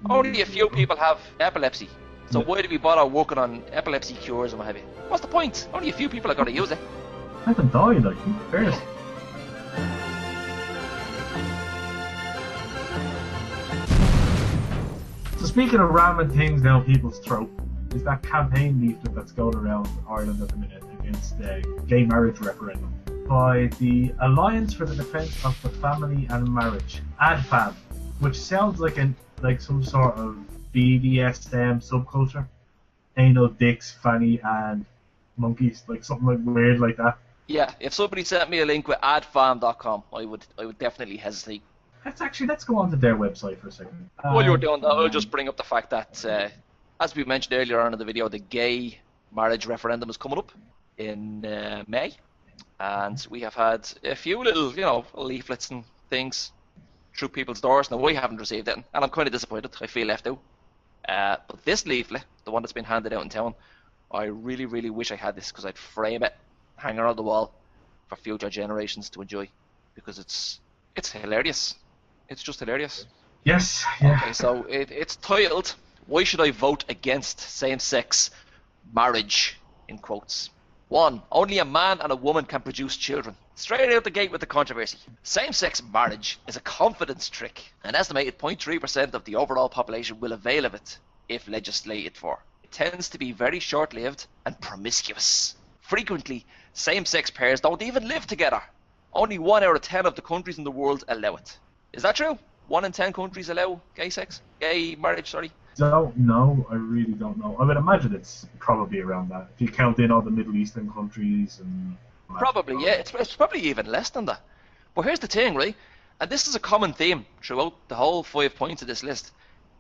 Only a few people have epilepsy. So why do we bother working on epilepsy cures and what have you? What's the point? Only a few people are going to use it. Let them die, like, who cares? So speaking of ramming things down people's throat, is that campaign leaflet that's going around Ireland at the minute against the gay marriage referendum by the Alliance for the Defence of the Family and Marriage, Adfam, which sounds like some sort of BDSM subculture. Anal dicks, fanny and monkeys, like something like weird like that. Yeah, if somebody sent me a link with adfam.com, I would definitely hesitate. Let's go on to their website for a second. While you're doing that, I'll just bring up the fact that, as we mentioned earlier on in the video, the gay marriage referendum is coming up in May, and we have had a few little, leaflets and things through people's doors. Now, we haven't received it, and I'm kind of disappointed. I feel left out. But this leaflet, the one that's been handed out in town, I really, really wish I had this, because I'd frame it, hang it on the wall for future generations to enjoy, because it's hilarious. It's just hilarious. Yes. Yeah. Okay, so it's titled, "Why Should I Vote Against Same-Sex Marriage?" in quotes. 1. Only a man and a woman can produce children. Straight out the gate with the controversy. Same-sex marriage is a confidence trick. An estimated 0.3% of the overall population will avail of it if legislated for. It tends to be very short-lived and promiscuous. Frequently, same-sex pairs don't even live together. Only 1 out of 10 of the countries in the world allow it. Is that true? 1 in 10 countries allow gay marriage, sorry? Don't know. I really don't know. I would imagine it's probably around that. If you count in all the Middle Eastern countries and... Probably, yeah. It's probably even less than that. But here's the thing, right? And this is a common theme throughout the whole 5 points of this list.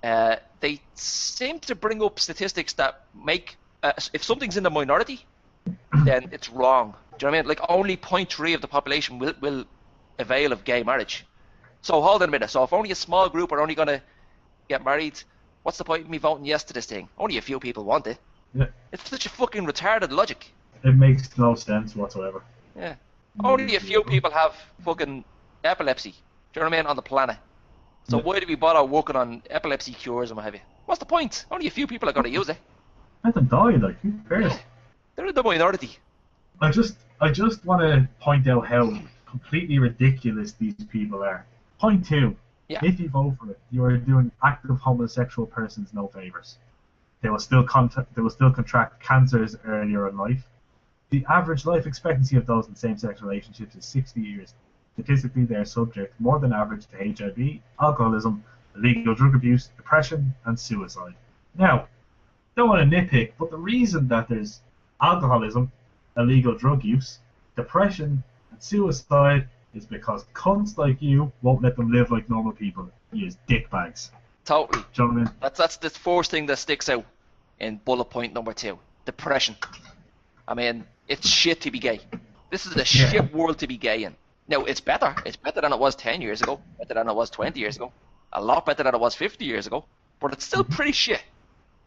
They seem to bring up statistics that make... if something's in the minority, then it's wrong. Do you know what I mean? Like, only 0.3 of the population will avail of gay marriage. So hold on a minute. So if only a small group are only going to get married, what's the point of me voting yes to this thing? Only a few people want it. Yeah. It's such a fucking retarded logic. It makes no sense whatsoever. Yeah. Only a few people have fucking epilepsy. Do you know what I mean? On the planet. So why do we bother working on epilepsy cures and what have you? What's the point? Only a few people are going to use it. Let them die, like, who cares? Yeah. They're in the minority. I just want to point out how completely ridiculous these people are. Point 2. Yeah. If you vote for it, you are doing active homosexual persons no favors. They will still contract cancers earlier in life. The average life expectancy of those in same-sex relationships is 60 years. Statistically, they are subject more than average to HIV, alcoholism, illegal drug abuse, depression, and suicide. Now, don't want to nitpick, but the reason that there's alcoholism, illegal drug use, depression, and suicide is because cunts like you won't let them live like normal people. You use dickbags. Totally. Do you know what I mean? That's the first thing that sticks out in bullet point number 2. Depression. I mean, it's shit to be gay. This is the shit world to be gay in. Now, it's better. It's better than it was 10 years ago. Better than it was 20 years ago. A lot better than it was 50 years ago. But it's still pretty shit.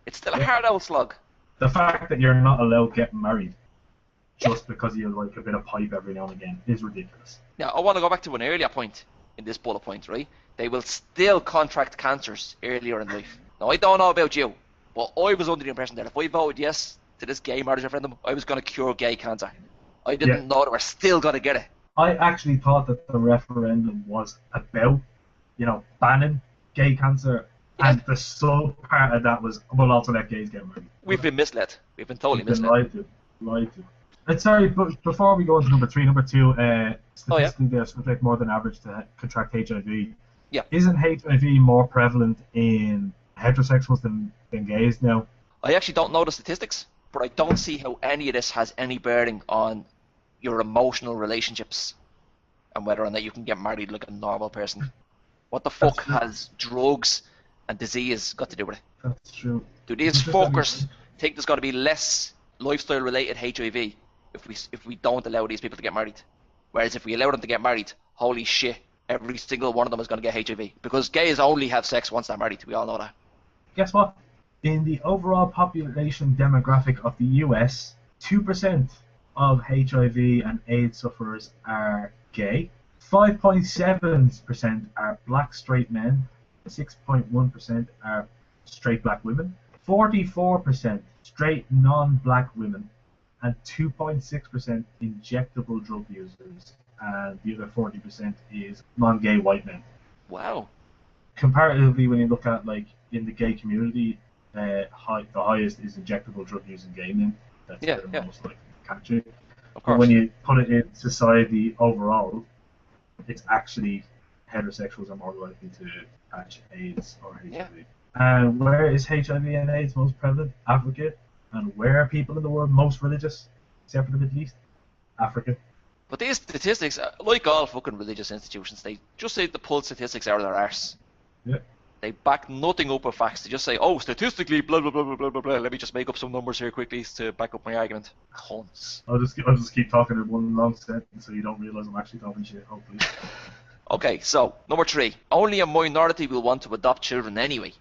It's still a hard old slug. The fact that you're not allowed to get married just because you like a bit of pipe every now and again is ridiculous. Now, I want to go back to an earlier point in this bullet point, right? They will still contract cancers earlier in life. Now, I don't know about you, but I was under the impression that if I voted yes to this gay marriage referendum, I was going to cure gay cancer. I didn't know that we're still going to get it. I actually thought that the referendum was about, banning gay cancer, and the sub part of that was, we'll also let gays get married. We've been misled. We've been totally misled. Lied to. And sorry, but before we go into number 3, number 2, statistically they're subject more than average to contract HIV. Yeah. Isn't HIV more prevalent in heterosexuals than gays now? I actually don't know the statistics, but I don't see how any of this has any bearing on your emotional relationships and whether or not you can get married like a normal person. What the fuck has drugs and disease got to do with it? That's true. Do these fuckers think there's going to be less lifestyle-related HIV if we don't allow these people to get married? Whereas if we allow them to get married, holy shit, every single one of them is going to get HIV. Because gays only have sex once they're married, we all know that. Guess what? In the overall population demographic of the US, 2% of HIV and AIDS sufferers are gay, 5.7% are black straight men, 6.1% are straight black women, 44% straight non-black women, and 2.6% injectable drug users, and the other 40% is non-gay white men. Wow. Comparatively, when you look at like in the gay community, the highest is injectable drug using gay men. That's Yeah, the yeah. most likely to catch it. Of But course. when you put it in society overall, it's actually heterosexuals are more likely to catch AIDS or HIV. Yeah. And where is HIV and AIDS most prevalent? Africa. And where are people in the world most religious, except for the Middle East? Africa. But these statistics, like all fucking religious institutions, they just say the pull statistics out of their arse. Yeah. They back nothing up with facts. They just say, oh, statistically, blah, blah, blah, blah, blah, blah, blah. Let me just make up some numbers here quickly to back up my argument. Cunts. I'll just keep talking in one long sentence so you don't realise I'm actually talking shit, hopefully. Okay, so, number 3. Only a minority will want to adopt children anyway.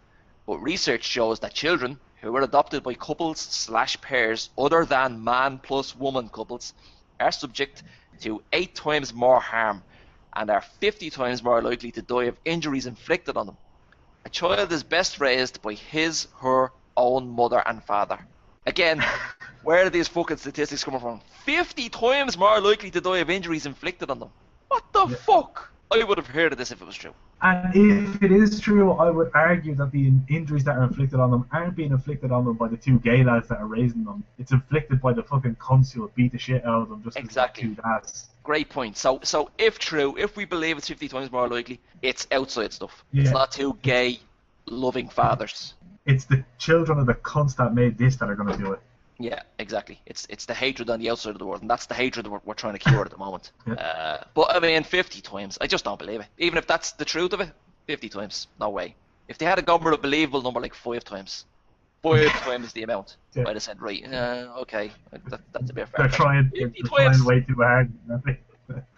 But research shows that children who are adopted by couples/pairs other than man plus woman couples are subject to 8 times more harm and are 50 times more likely to die of injuries inflicted on them. A child is best raised by his, her own mother and father. Again, where are these fucking statistics coming from? 50 times more likely to die of injuries inflicted on them. What the fuck? I would have heard of this if it was true. And if it is true, I would argue that the injuries that are inflicted on them aren't being inflicted on them by the 2 gay lads that are raising them. It's inflicted by the fucking cunts who beat the shit out of them just Exactly. because they're 2 dads. Great point. So if true, if we believe it's 50 times more likely, it's outside stuff. Yeah. It's not 2 gay, loving fathers. It's the children of the cunts that made this that are going to do it. Yeah, exactly. It's the hatred on the outside of the world, and that's the hatred that we're trying to cure at the moment. Yeah. But I mean, 50 times, I just don't believe it. Even if that's the truth of it, 50 times, no way. If they had a more believable number like 5 times, 5 times the amount, Yeah. I'd have said, right, okay, that's a bit fair. They're trying 50 trying way too hard.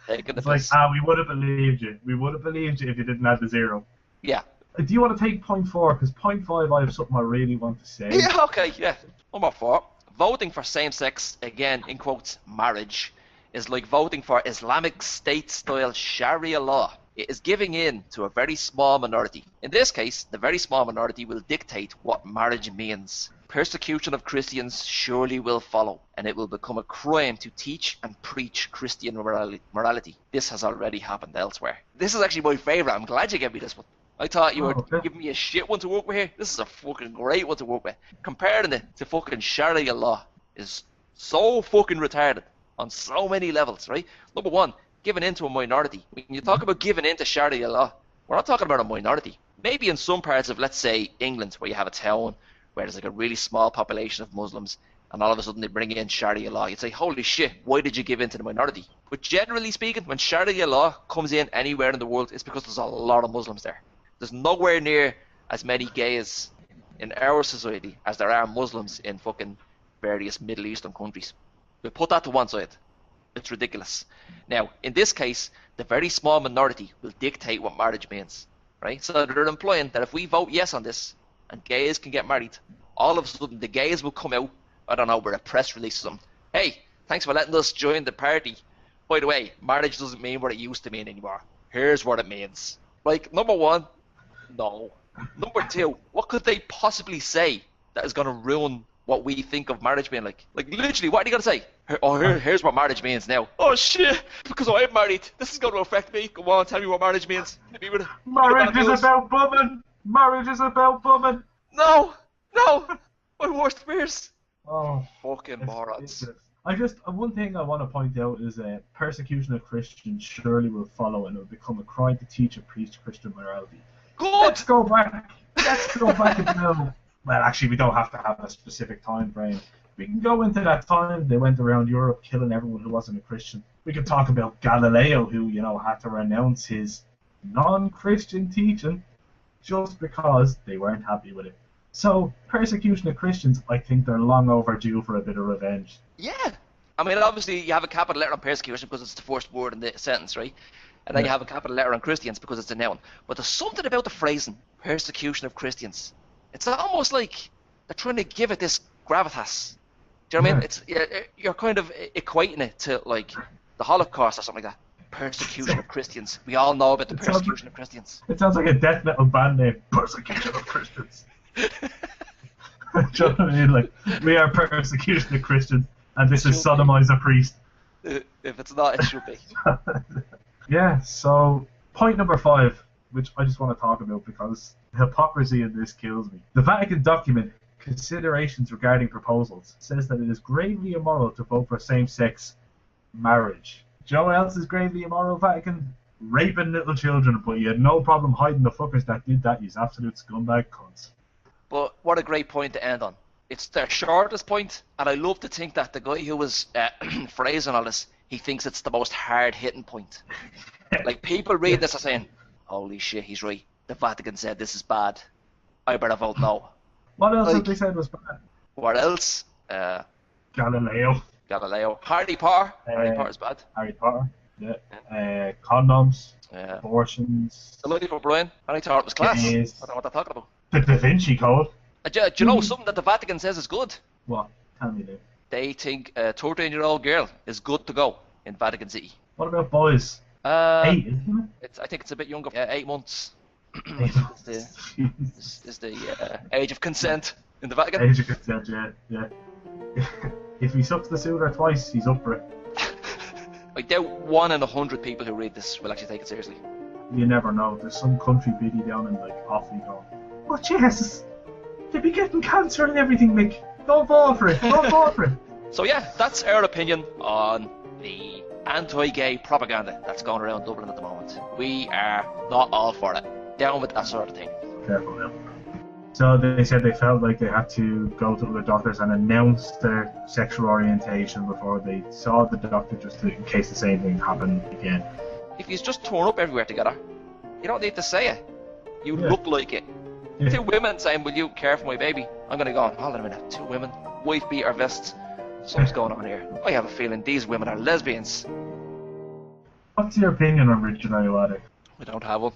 Taking the It's like, piss. we would have believed you. We would have believed you if you didn't have the 0. Yeah. Do you want to take point 4? Because point 5, I have something I really want to say. Yeah, okay, yeah. Number 4. Voting for same-sex, again, in quotes, marriage, is like voting for Islamic State-style Sharia law. It is giving in to a very small minority. In this case, the very small minority will dictate what marriage means. Persecution of Christians surely will follow, and it will become a crime to teach and preach Christian morality. This has already happened elsewhere. This is actually my favourite. I'm glad you gave me this one. I thought you were giving me a shit one to work with here. This is a fucking great one to work with. Comparing it to fucking Sharia law is so fucking retarded on so many levels, right? Number 1, giving in to a minority. When you talk about giving in to Sharia law, we're not talking about a minority. Maybe in some parts of, let's say, England, where you have a town where there's like a really small population of Muslims, and all of a sudden they bring in Sharia law. You'd say, holy shit, why did you give in to the minority? But generally speaking, when Sharia law comes in anywhere in the world, it's because there's a lot of Muslims there. There's nowhere near as many gays in our society as there are Muslims in fucking various Middle Eastern countries. But put that to one side. It's ridiculous. Now, in this case, the very small minority will dictate what marriage means, right? So they're implying that if we vote yes on this, and gays can get married, all of a sudden the gays will come out, I don't know, with a press release or something. Hey, thanks for letting us join the party. By the way, marriage doesn't mean what it used to mean anymore. Here's what it means. Like, number 1, no. Number 2, what could they possibly say that is going to ruin what we think of marriage being like? Like, literally, what are you going to say? Here's what marriage means now. Oh, shit, because I'm married. This is going to affect me. Go on, tell me what marriage means. Marriage is about bumming. Marriage is about bumming. No, my worst fears. Oh, fucking morons. One thing I want to point out is persecution of Christians surely will follow, and it will become a crime to teach and preach Christian morality. Good. Let's go back and now. Well, actually, we don't have to have a specific time frame. We can go into that time they went around Europe killing everyone who wasn't a Christian. We can talk about Galileo, who had to renounce his non-Christian teaching just because they weren't happy with it. So, persecution of Christians, I think they're long overdue for a bit of revenge. Yeah. I mean, obviously, you have a capital letter on persecution because it's the first word in the sentence, right? And then you have a capital letter on Christians because it's a noun. But there's something about the phrasing, persecution of Christians. It's almost like they're trying to give it this gravitas. Do you know what I mean? You're kind of equating it to, like, the Holocaust or something like that. Persecution of Christians. We all know about the persecution of Christians. It sounds like a death metal band name. Persecution of Christians. Do you know what I mean? Like, we are persecution of Christians, and this is sodomize a priest. If it's not, it should be. Yeah, so point number 5, which I just want to talk about because the hypocrisy in this kills me. The Vatican document, Considerations Regarding Proposals, says that it is gravely immoral to vote for same-sex marriage. Do you know what else is gravely immoral, Vatican? Raping little children, but you had no problem hiding the fuckers that did that, you absolute scumbag cunts. But what a great point to end on. It's their shortest point, and I love to think that the guy who was phrasing all this, he thinks it's the most hard-hitting point. Like, people read this and saying, holy shit, he's right. The Vatican said this is bad. I better vote no. What else have they said was bad? What else? Galileo. Harry Potter. Harry Potter's bad. Harry Potter, yeah. Condoms. Yeah. Abortions. The Life of Brian. I thought it was class. I don't know what they're talking about. The Da Vinci Code. Do you know something that the Vatican says is good? What? Tell me, dude. They think a 13-year-old girl is good to go in Vatican City. What about boys? 8, isn't it? I think it's a bit younger. 8 months. 8 months. is the age of consent in the Vatican. Age of consent, yeah. If he sucks the suitor twice, he's up for it. I doubt 1 in 100 people who read this will actually take it seriously. You never know. There's some country biddy down in like Offaly going, oh Jesus, they'd be getting cancer and everything, Mick. Don't fall for it. Don't fall for it. So yeah, that's our opinion on the anti-gay propaganda that's going around Dublin at the moment. We are not all for it. Down with that sort of thing. Careful now. So they said they felt like they had to go to other doctors and announce their sexual orientation before they saw the doctor, just in case the same thing happened again. If you just turn up everywhere together, you don't need to say it. You look like it. Yeah. 2 women saying, will you care for my baby? I'm going to go, hold on a minute, 2 women, wife beater vests. Something's going on here. I have a feeling these women are lesbians. What's your opinion on Richard Ayoade? I don't have one.